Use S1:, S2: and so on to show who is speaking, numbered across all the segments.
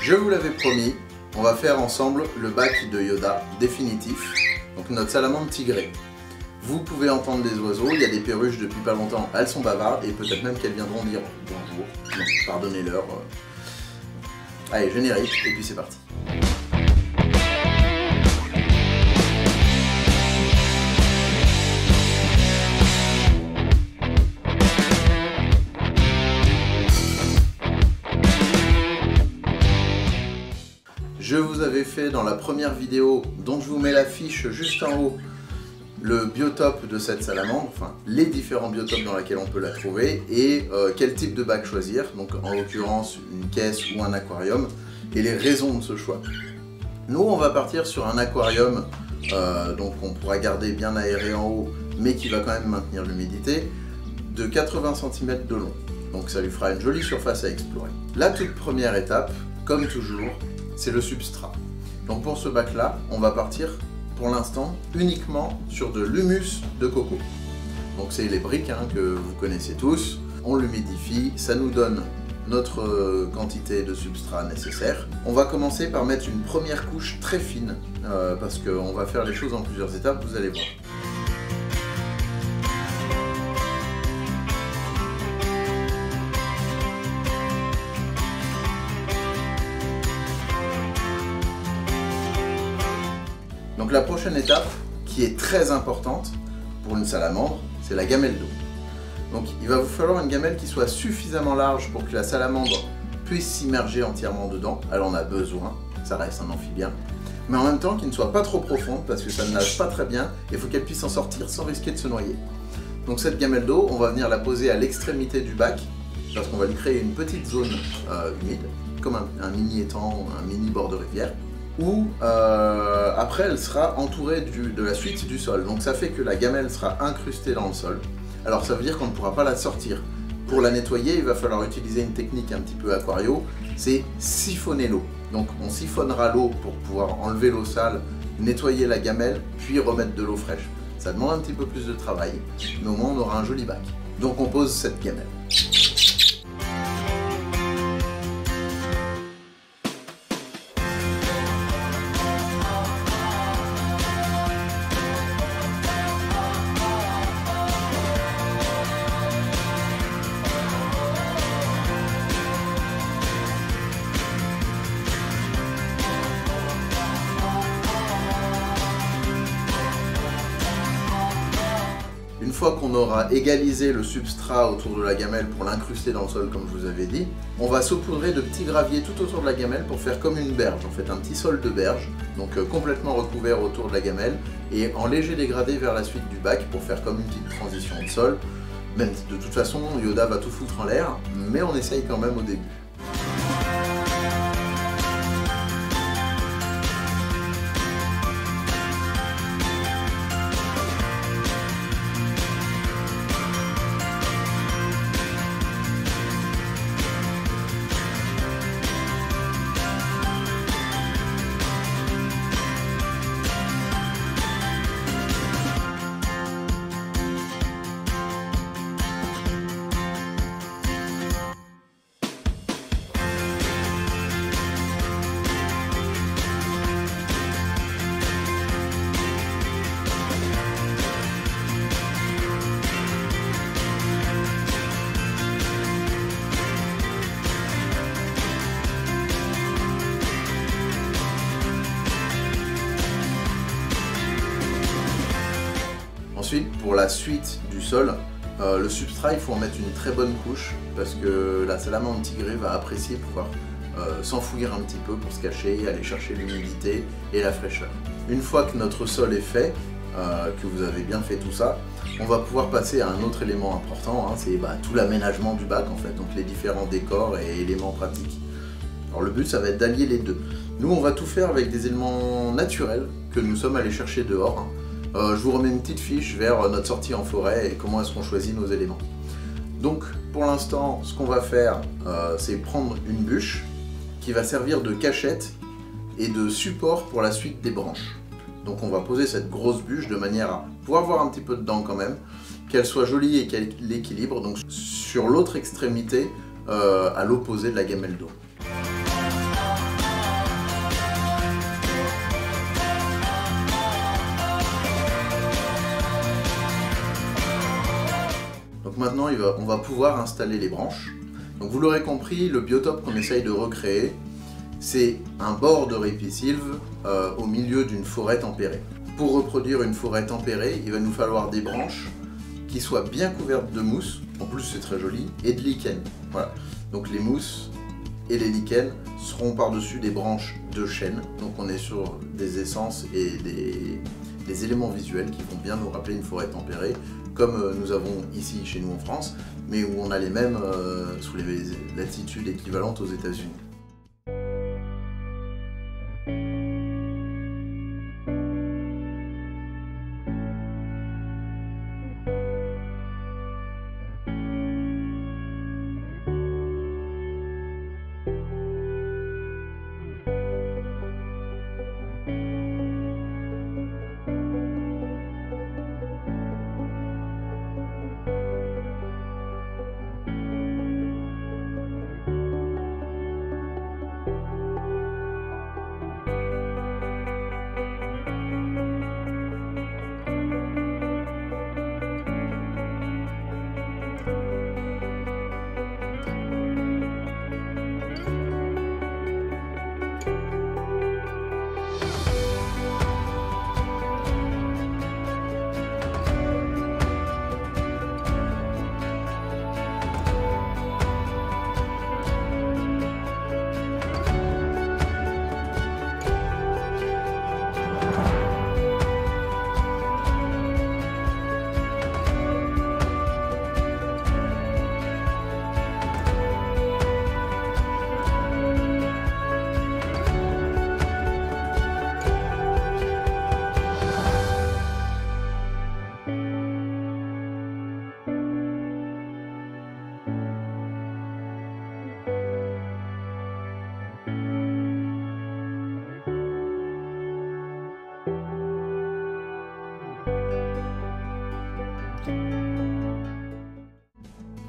S1: Je vous l'avais promis, on va faire ensemble le bac de Yoda définitif, donc notre salamandre tigrée. Vous pouvez entendre des oiseaux, il y a des perruches depuis pas longtemps, elles sont bavardes et peut-être même qu'elles viendront dire bonjour, donc pardonnez-leur. Allez, générique, et puis c'est parti. Je vous avais fait dans la première vidéo, dont je vous mets l'affiche juste en haut, le biotope de cette salamandre, enfin les différents biotopes dans lesquels on peut la trouver et quel type de bac choisir, donc en l'occurrence une caisse ou un aquarium, et les raisons de ce choix. Nous on va partir sur un aquarium, donc on pourra garder bien aéré en haut, mais qui va quand même maintenir l'humidité, de 80 cm de long. Donc ça lui fera une jolie surface à explorer. La toute première étape, comme toujours, c'est le substrat. Donc pour ce bac là, on va partir pour l'instant uniquement sur de l'humus de coco. Donc c'est les briques que vous connaissez tous, on l'humidifie, ça nous donne notre quantité de substrat nécessaire. On va commencer par mettre une première couche très fine, parce qu'on va faire les choses en plusieurs étapes, vous allez voir. Donc la prochaine étape, qui est très importante pour une salamandre, c'est la gamelle d'eau. Donc il va vous falloir une gamelle qui soit suffisamment large pour que la salamandre puisse s'immerger entièrement dedans. Elle en a besoin, ça reste un amphibien. Mais en même temps qui ne soit pas trop profonde parce que ça ne nage pas très bien et il faut qu'elle puisse en sortir sans risquer de se noyer. Donc cette gamelle d'eau, on va venir la poser à l'extrémité du bac parce qu'on va lui créer une petite zone humide, comme un mini étang, un mini bord de rivière. Où après elle sera entourée de la suite du sol. Donc ça fait que la gamelle sera incrustée dans le sol. Alors ça veut dire qu'on ne pourra pas la sortir. Pour la nettoyer, il va falloir utiliser une technique un petit peu aquario, c'est siphonner l'eau. Donc on siphonnera l'eau pour pouvoir enlever l'eau sale, nettoyer la gamelle, puis remettre de l'eau fraîche. Ça demande un petit peu plus de travail, mais au moins on aura un joli bac. Donc on pose cette gamelle. Une fois qu'on aura égalisé le substrat autour de la gamelle pour l'incruster dans le sol comme je vous avais dit, on va saupoudrer de petits graviers tout autour de la gamelle pour faire comme une berge, en fait un petit sol de berge, donc complètement recouvert autour de la gamelle et en léger dégradé vers la suite du bac pour faire comme une petite transition de sol. Même de toute façon Yoda va tout foutre en l'air, mais on essaye quand même au début. Ensuite, pour la suite du sol, le substrat, il faut en mettre une très bonne couche parce que la salamandre tigrée va apprécier pouvoir s'enfouir un petit peu pour se cacher, aller chercher l'humidité et la fraîcheur. Une fois que notre sol est fait, que vous avez bien fait tout ça, on va pouvoir passer à un autre élément important, c'est tout l'aménagement du bac en fait, donc les différents décors et éléments pratiques. Alors le but, ça va être d'allier les deux. Nous, on va tout faire avec des éléments naturels que nous sommes allés chercher dehors. Je vous remets une petite fiche vers notre sortie en forêt et comment est-ce qu'on choisit nos éléments. Donc pour l'instant, ce qu'on va faire, c'est prendre une bûche qui va servir de cachette et de support pour la suite des branches. Donc on va poser cette grosse bûche de manière à pouvoir voir un petit peu dedans quand même, qu'elle soit jolie et qu'elle l'équilibre, donc sur l'autre extrémité, à l'opposé de la gamelle d'eau. maintenant on va pouvoir installer les branches. Donc vous l'aurez compris, le biotope qu'on essaye de recréer, c'est un bord de ripisylve au milieu d'une forêt tempérée. Pour reproduire une forêt tempérée, il va nous falloir des branches qui soient bien couvertes de mousse, en plus c'est très joli, et de lichen. Voilà. Donc les mousses et les lichens seront par-dessus des branches de chêne. Donc on est sur des essences et des éléments visuels qui vont bien nous rappeler une forêt tempérée, comme nous avons ici chez nous en France, mais où on a les mêmes sous les latitudes équivalentes aux États-Unis.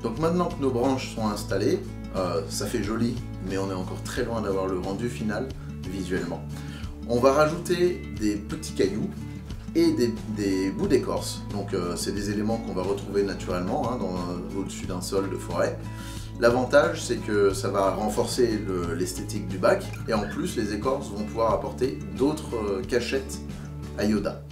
S1: Donc maintenant que nos branches sont installées, ça fait joli, mais on est encore très loin d'avoir le rendu final visuellement. On va rajouter des petits cailloux et des bouts d'écorce. Donc c'est des éléments qu'on va retrouver naturellement au-dessus d'un sol de forêt. L'avantage, c'est que ça va renforcer l'esthétique du bac, et en plus les écorces vont pouvoir apporter d'autres cachettes à Yoda.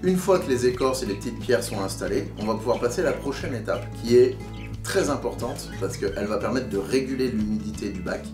S1: Une fois que les écorces et les petites pierres sont installées, on va pouvoir passer à la prochaine étape qui est très importante parce qu'elle va permettre de réguler l'humidité du bac.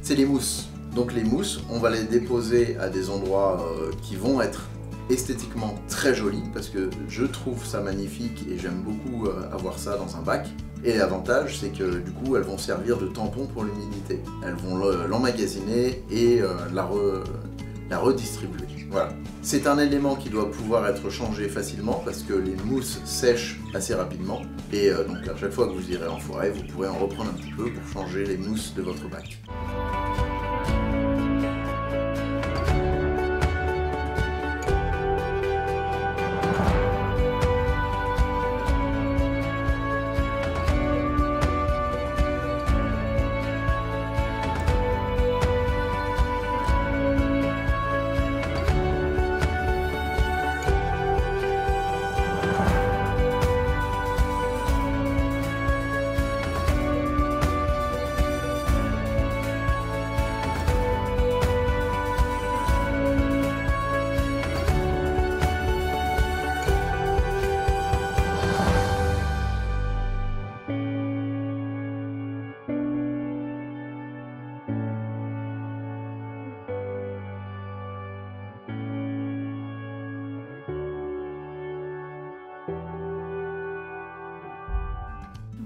S1: C'est les mousses. Donc les mousses, on va les déposer à des endroits qui vont être esthétiquement très jolis parce que je trouve ça magnifique et j'aime beaucoup avoir ça dans un bac. Et l'avantage, c'est que du coup, elles vont servir de tampon pour l'humidité. Elles vont l'emmagasiner et la redistribuer. Voilà. C'est un élément qui doit pouvoir être changé facilement parce que les mousses sèchent assez rapidement et donc à chaque fois que vous irez en forêt, vous pourrez en reprendre un petit peu pour changer les mousses de votre bac.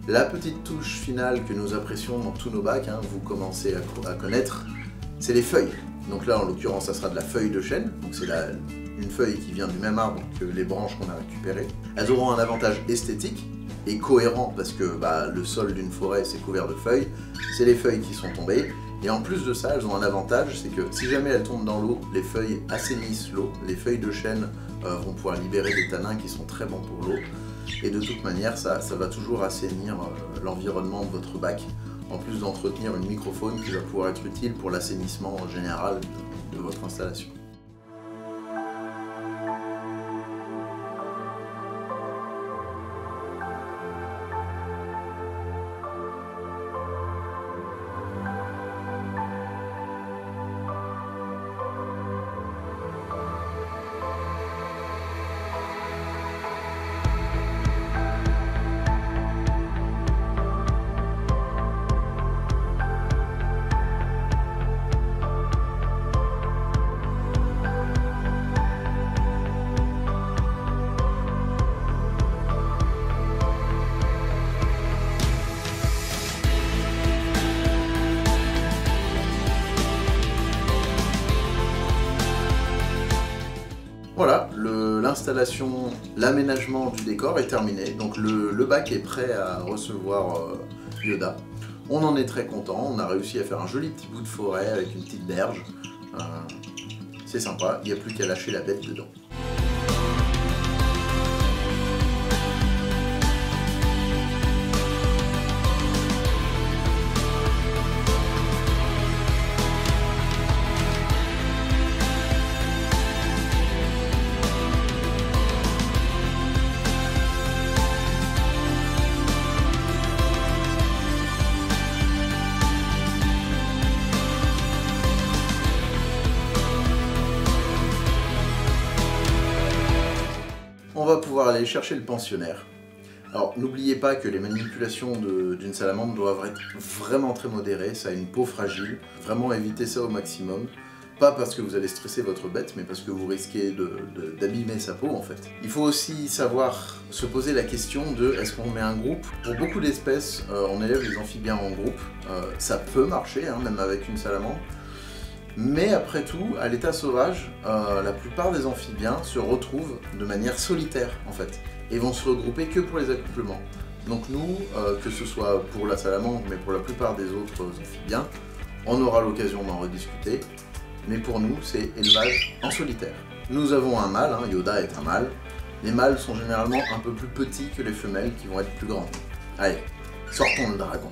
S1: La petite touche finale que nous apprécions dans tous nos bacs, vous commencez à connaître, c'est les feuilles. Donc là, en l'occurrence, ça sera de la feuille de chêne. Donc c'est une feuille qui vient du même arbre que les branches qu'on a récupérées. Elles auront un avantage esthétique et cohérent parce que le sol d'une forêt, c'est couvert de feuilles. C'est les feuilles qui sont tombées. Et en plus de ça, elles ont un avantage, c'est que si jamais elles tombent dans l'eau, les feuilles assainissent l'eau. Les feuilles de chêne vont pouvoir libérer des tanins qui sont très bons pour l'eau. Et de toute manière, ça va toujours assainir l'environnement de votre bac, en plus d'entretenir une microfaune qui va pouvoir être utile pour l'assainissement général de votre installation. Voilà, l'installation, l'aménagement du décor est terminé. Donc le bac est prêt à recevoir Yoda. On en est très content, on a réussi à faire un joli petit bout de forêt avec une petite berge. C'est sympa, il n'y a plus qu'à lâcher la bête dedans. On va pouvoir aller chercher le pensionnaire. Alors n'oubliez pas que les manipulations d'une salamandre doivent être vraiment très modérées, ça a une peau fragile, vraiment évitez ça au maximum. Pas parce que vous allez stresser votre bête, mais parce que vous risquez d'abîmer sa peau en fait. Il faut aussi savoir se poser la question de est-ce qu'on met un groupe. Pour beaucoup d'espèces, on élève les amphibiens en groupe, ça peut marcher, hein, même avec une salamandre. Mais après tout, à l'état sauvage, la plupart des amphibiens se retrouvent de manière solitaire en fait, et vont se regrouper que pour les accouplements. Donc nous, que ce soit pour la salamandre, mais pour la plupart des autres amphibiens, on aura l'occasion d'en rediscuter, mais pour nous, c'est élevage en solitaire. Nous avons un mâle, hein, Yoda est un mâle. Les mâles sont généralement un peu plus petits que les femelles qui vont être plus grandes. Allez, sortons le dragon.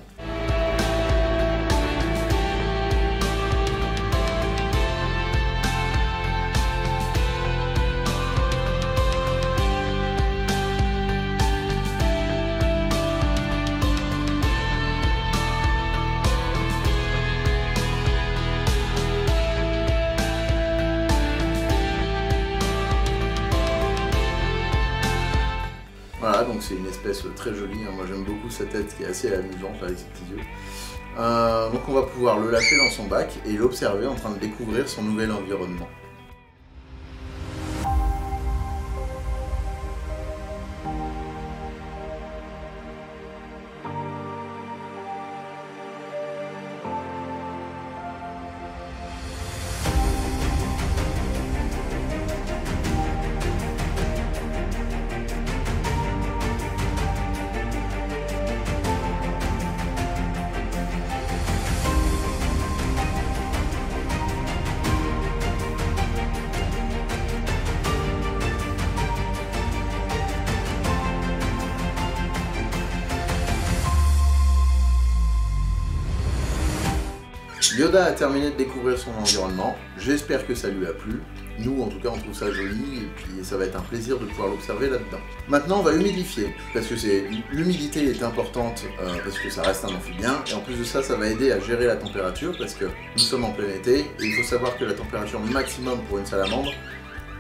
S1: Voilà, donc c'est une espèce très jolie, hein. Moi j'aime beaucoup sa tête qui est assez amusante avec ses petits yeux. Donc on va pouvoir le lâcher dans son bac et l'observer en train de découvrir son nouvel environnement. Yoda a terminé de découvrir son environnement, j'espère que ça lui a plu. Nous, en tout cas, on trouve ça joli et puis ça va être un plaisir de pouvoir l'observer là-dedans. Maintenant, on va humidifier, parce que l'humidité est importante, parce que ça reste un amphibien, et en plus de ça, ça va aider à gérer la température, parce que nous sommes en plein été, et il faut savoir que la température maximum pour une salamandre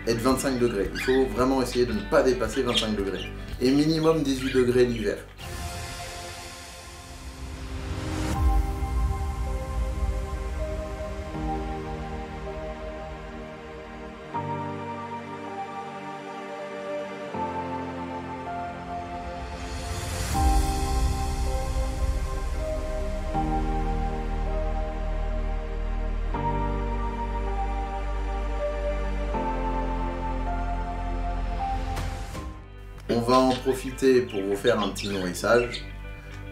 S1: est de 25 degrés. Il faut vraiment essayer de ne pas dépasser 25 degrés, et minimum 18 degrés l'hiver. On va en profiter pour vous faire un petit nourrissage.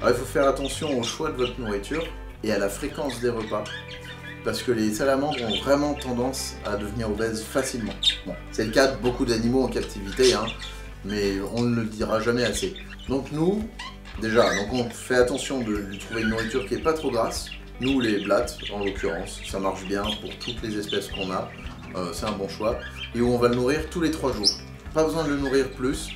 S1: Alors, il faut faire attention au choix de votre nourriture et à la fréquence des repas, parce que les salamandres ont vraiment tendance à devenir obèses facilement. Bon, c'est le cas de beaucoup d'animaux en captivité, hein, mais on ne le dira jamais assez. Donc nous, déjà, on fait attention de lui trouver une nourriture qui n'est pas trop grasse. Nous, les blattes, en l'occurrence, ça marche bien pour toutes les espèces qu'on a, c'est un bon choix. Et où on va le nourrir tous les 3 jours. Pas besoin de le nourrir plus,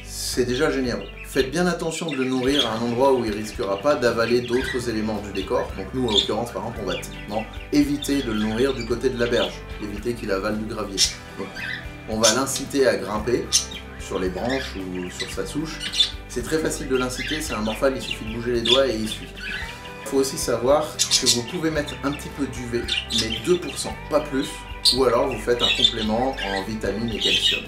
S1: c'est déjà génial. Faites bien attention de le nourrir à un endroit où il ne risquera pas d'avaler d'autres éléments du décor. Donc nous, en l'occurrence, par exemple, on va typiquement éviter de le nourrir du côté de la berge, éviter qu'il avale du gravier. Donc, on va l'inciter à grimper sur les branches ou sur sa souche. C'est très facile de l'inciter, c'est un morphale, il suffit de bouger les doigts et il suit. Il faut aussi savoir que vous pouvez mettre un petit peu d'UV, mais 2%, pas plus, ou alors vous faites un complément en vitamines et calcium.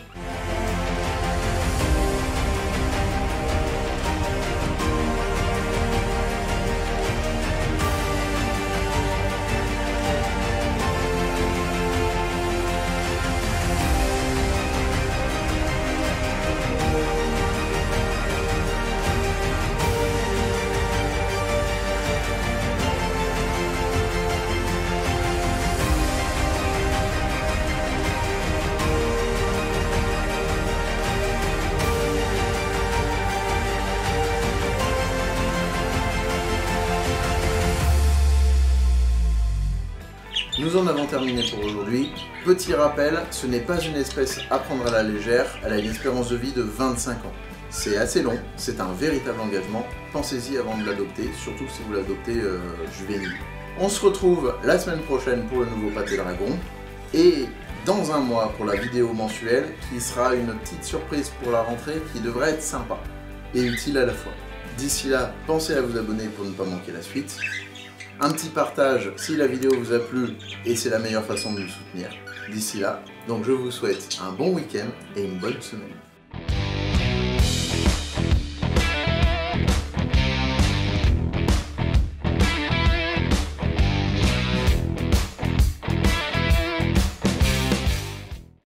S1: Nous en avons terminé pour aujourd'hui. Petit rappel, ce n'est pas une espèce à prendre à la légère, elle a une espérance de vie de 25 ans. C'est assez long, c'est un véritable engagement, pensez-y avant de l'adopter, surtout si vous l'adoptez juvénile. On se retrouve la semaine prochaine pour le nouveau pâté dragon, et dans un mois pour la vidéo mensuelle, qui sera une petite surprise pour la rentrée qui devrait être sympa et utile à la fois. D'ici là, pensez à vous abonner pour ne pas manquer la suite. Un petit partage si la vidéo vous a plu et c'est la meilleure façon de nous soutenir. D'ici là, donc je vous souhaite un bon week-end et une bonne semaine.